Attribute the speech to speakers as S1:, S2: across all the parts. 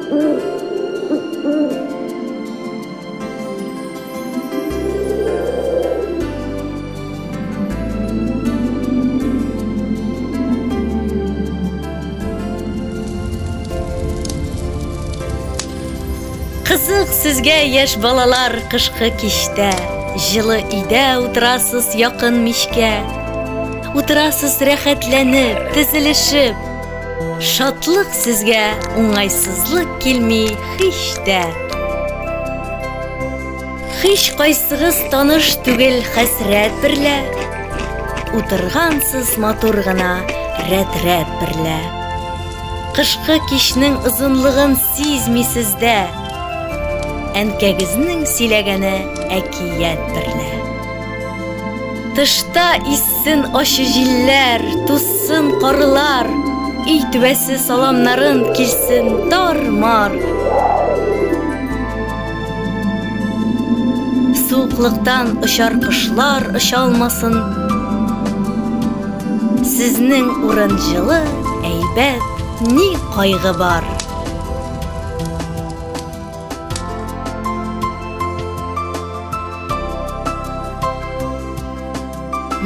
S1: Кызык сезгә яшь балалар кышкы кичтә, жылы өйдә утырасыз якын мичкә. Утырасыз рәхәтләнеп, тезелешеп. Шатлык сезгә уңайсызлык килми һич тә. Һич кайсыгыз таныш түгел хәсрәт берлә. Утыргансыз матур гына рәт-рәт берлә. Кышкы кичнең озынлыгын сизмисез дә. Әнкәгезнең сөйләгәне әкият берлә. Тышта иссен ачы җилләр, туссын карылар, өй түбәсе саламнарын килсен тар-мар. Суыклыктан очар кошлар очалмасын. Сезнең урын җылы, әйбәт, ни кайгы бар.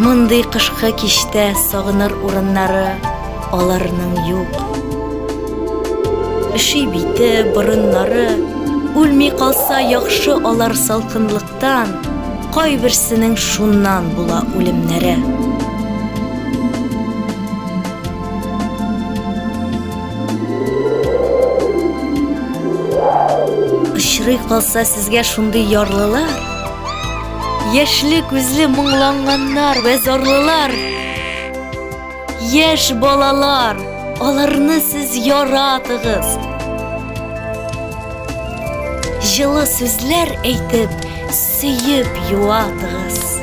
S1: Мондый кышкы кичтә сагыныр урыннары аларның юк. Иши бите, борыннары, үлми калса яхшы алар салкынлыктан, кайберсенең шуннан була үлемнәре. Очрый калса сезгә шундый ярлылар, яшьле күзле моңланганнар вә зарлылар. Яшь балалар, аларны сез яратыгыз. Җылы сүзләр әйтеп, сөеп юатыгыз.